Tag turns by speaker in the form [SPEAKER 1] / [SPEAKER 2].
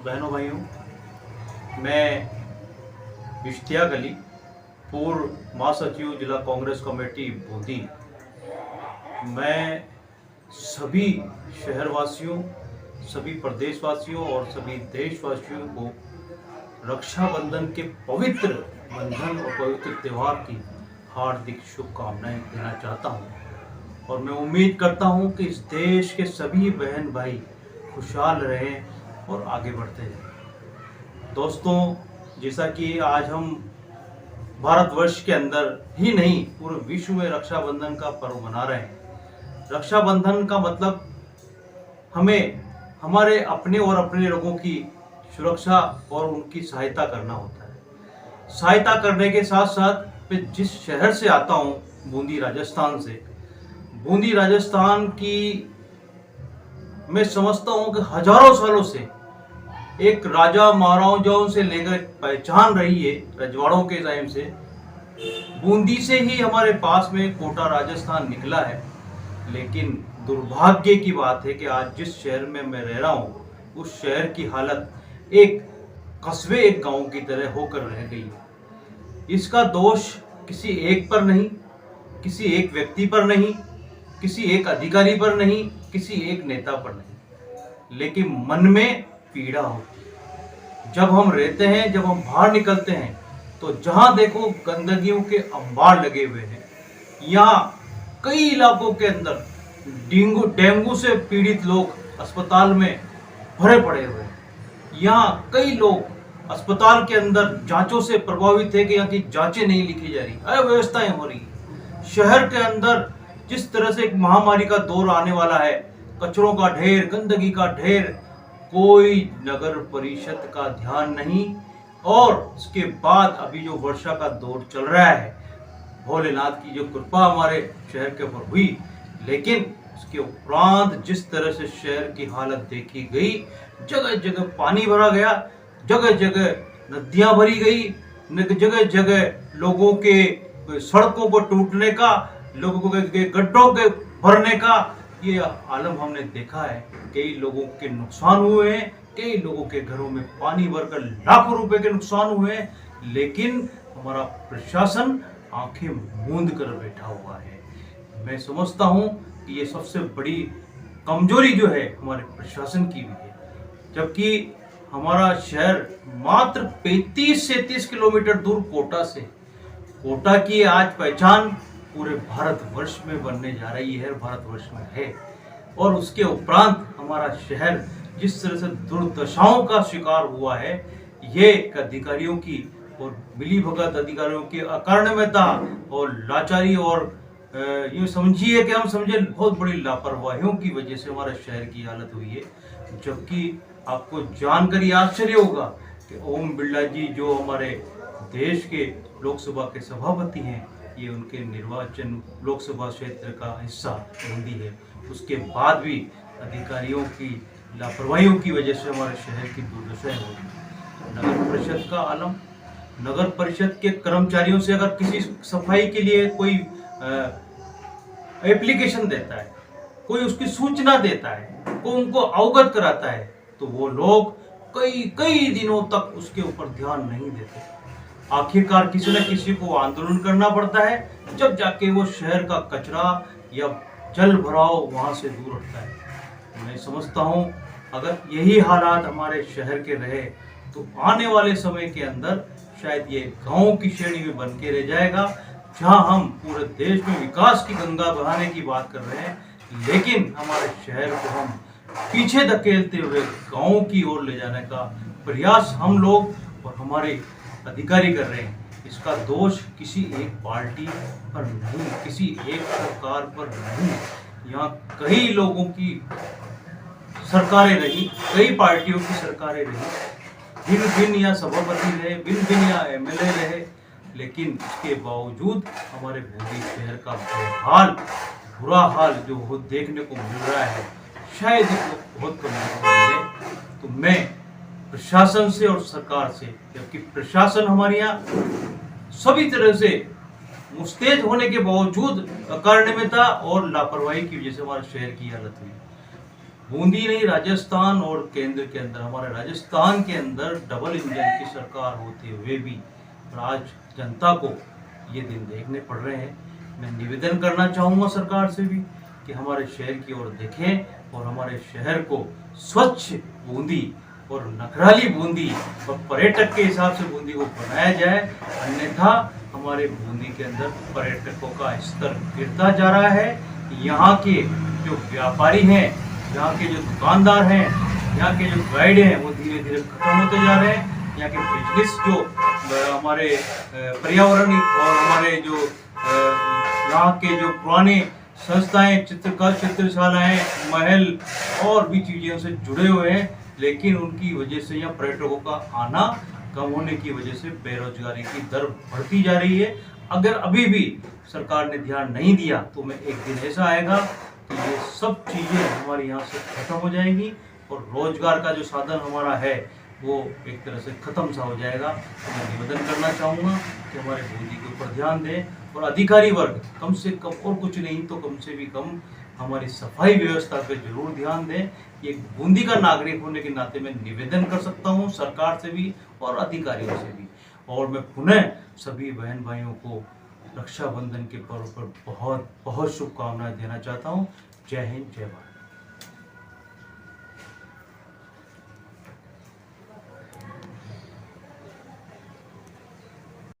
[SPEAKER 1] बहनों भाइयों, मैं इश्तियाक अली, पूर्व महासचिव जिला कांग्रेस कमेटी बूंदी। मैं सभी शहरवासियों, सभी प्रदेशवासियों और सभी देशवासियों को रक्षाबंधन के पवित्र बंधन और पवित्र त्यौहार की हार्दिक शुभकामनाएं देना चाहता हूं। और मैं उम्मीद करता हूं कि इस देश के सभी बहन भाई खुशहाल रहें और आगे बढ़ते रहें। दोस्तों, जैसा कि आज हम भारतवर्ष के अंदर ही नहीं पूरे विश्व में रक्षाबंधन का पर्व मना रहे हैं। रक्षाबंधन का मतलब हमें हमारे अपने और अपने लोगों की सुरक्षा और उनकी सहायता करना होता है। सहायता करने के साथ साथ मैं जिस शहर से आता हूँ, बूंदी राजस्थान से, बूंदी राजस्थान की मैं समझता हूँ कि हजारों सालों से एक राजा महाराजाओं से लेकर पहचान रही है। रजवाड़ों के टाइम से बूंदी से ही हमारे पास में कोटा राजस्थान निकला है। लेकिन दुर्भाग्य की बात है कि आज जिस शहर में मैं रह रहा हूँ, उस शहर की हालत एक कस्बे, एक गांव की तरह होकर रह गई है। इसका दोष किसी एक पर नहीं, किसी एक व्यक्ति पर नहीं, किसी एक अधिकारी पर नहीं, किसी एक नेता पर नहीं, लेकिन मन में पीड़ा होती है। जब हम रहते हैं, जब हम बाहर निकलते हैं, तो जहां देखो गंदगियों के अंबार लगे हुए हैं। यहाँ कई इलाकों के अंदर डेंगू से पीड़ित लोग अस्पताल में भरे पड़े हुए हैं। यहाँ कई लोग अस्पताल के अंदर जांचों से प्रभावित है कि यहाँ की जांचें नहीं लिखी जा रही, अव्यवस्थाएं हो रही। शहर के अंदर जिस तरह से एक महामारी का दौर आने वाला है, कचरों का ढेर, गंदगी का ढेर, कोई नगर परिषद का ध्यान नहीं। और उसके बाद अभी जो वर्षा का दौर चल रहा है, भोलेनाथ की जो कृपा हमारे शहर के ऊपर हुई, लेकिन उसके उपरांत जिस तरह से शहर की हालत देखी गई, जगह जगह पानी भरा गया, जगह जगह नदियां भरी गई, जगह जगह लोगों के सड़कों को टूटने का, लोगों के गड्ढों के भरने का ये आलम हमने देखा है। कई लोगों के नुकसान हुए हैं, कई लोगों के घरों में पानी भरकर लाखों रुपए के नुकसान हुए हैं, लेकिन हमारा प्रशासन आंखें मूंद कर बैठा हुआ है। मैं समझता हूं कि ये सबसे बड़ी कमजोरी जो है हमारे प्रशासन की भी है। जबकि हमारा शहर मात्र 35 से 30 किलोमीटर दूर कोटा से, कोटा की आज पहचान पूरे भारतवर्ष में बनने जा रही है, भारतवर्ष में है। और उसके उपरांत हमारा शहर जिस तरह से दुर्दशाओं का शिकार हुआ है, ये अधिकारियों की और मिलीभगत अधिकारियों की अकारणता और लाचारी और ये समझिए कि हम समझे बहुत बड़ी लापरवाहियों की वजह से हमारे शहर की हालत हुई है। जबकि आपको जानकर ये आश्चर्य होगा कि ओम बिरला जी जो हमारे देश के लोकसभा के सभापति हैं, ये उनके निर्वाचन लोकसभा क्षेत्र का हिस्सा बूंदी है। उसके बाद भी अधिकारियों की लापरवाहियों की वजह से हमारे शहर की दुर्दशा हो रही। नगर परिषद का आलम, नगर परिषद के कर्मचारियों से अगर किसी सफाई के लिए कोई एप्लीकेशन देता है, कोई उसकी सूचना देता है, कोई उनको अवगत कराता है, तो वो लोग कई दिनों तक उसके ऊपर ध्यान नहीं देते। आखिरकार किसी न किसी को आंदोलन करना पड़ता है, जब जाके वो शहर का कचरा या जल भराव वहां से दूर हटता है। मैं समझता हूं अगर यही हालात हमारे शहर के रहे तो आने वाले समय के अंदर शायद ये गांव की श्रेणी में बन के रह जाएगा, जहां हम पूरे देश में विकास की गंगा बहाने की बात कर रहे हैं, लेकिन हमारे शहर को हम पीछे धकेलते हुए गांव की ओर ले जाने का प्रयास हम लोग और हमारे अधिकारी कर रहे हैं। इसका दोष किसी एक पार्टी पर नहीं, किसी एक सरकार पर नहीं। यहाँ कई लोगों की सरकारें रही, कई पार्टियों की सरकारें रही, भिन्न भिन्न यहाँ सभापति रहे, भिन्न भिन्न यहाँ एमएलए रहे, लेकिन इसके बावजूद हमारे बूंदी शहर का बुरा हाल जो देखने को मिल रहा है, शायद बहुत कम मिले। तो मैं प्रशासन से और सरकार से, जबकि प्रशासन हमारे यहाँ सभी तरह से मुस्तैद होने के बावजूद अकारणीयता और लापरवाही की वजह से हमारे शहर की हालत हुई। बूंदी नहीं, राजस्थान और केंद्र के अंदर, हमारे राजस्थान के अंदर डबल इंजन की सरकार होते हुए भी आज जनता को ये दिन देखने पड़ रहे हैं। मैं निवेदन करना चाहूँगा सरकार से भी कि हमारे शहर की ओर देखें और हमारे शहर को स्वच्छ बूंदी और नखराली बूंदी और पर्यटक के हिसाब से बूंदी को बनाया जाए, अन्यथा हमारे बूंदी के अंदर पर्यटकों का स्तर गिरता जा रहा है। यहाँ के जो व्यापारी हैं, यहाँ के जो दुकानदार हैं, यहाँ के जो गाइड हैं, वो धीरे धीरे खत्म होते जा रहे हैं। यहाँ के बिजनेस जो हमारे पर्यावरण और हमारे जो यहाँ के जो पुराने संस्थाएं, चित्रकार, चित्रशालाएं, महल और भी चीज़ों से जुड़े हुए हैं, लेकिन उनकी वजह से यहाँ पर्यटकों का आना कम होने की वजह से बेरोजगारी की दर बढ़ती जा रही है। अगर अभी भी सरकार ने ध्यान नहीं दिया तो मैं एक दिन ऐसा आएगा कि ये सब चीज़ें हमारे यहाँ से खत्म हो जाएंगी और रोजगार का जो साधन हमारा है वो एक तरह से ख़त्म सा हो जाएगा। तो मैं निवेदन करना चाहूँगा कि हमारे बूंदी के ऊपर ध्यान दें और अधिकारी वर्ग कम से कम, और कुछ नहीं तो कम से भी कम हमारी सफाई व्यवस्था पे जरूर ध्यान दें। ये बूंदी का नागरिक होने के नाते मैं निवेदन कर सकता हूँ सरकार से भी और अधिकारियों से भी। और मैं पुनः सभी बहन भाइयों को रक्षाबंधन के पर्व पर बहुत बहुत शुभकामनाएं देना चाहता हूँ। जय हिंद, जय भारत।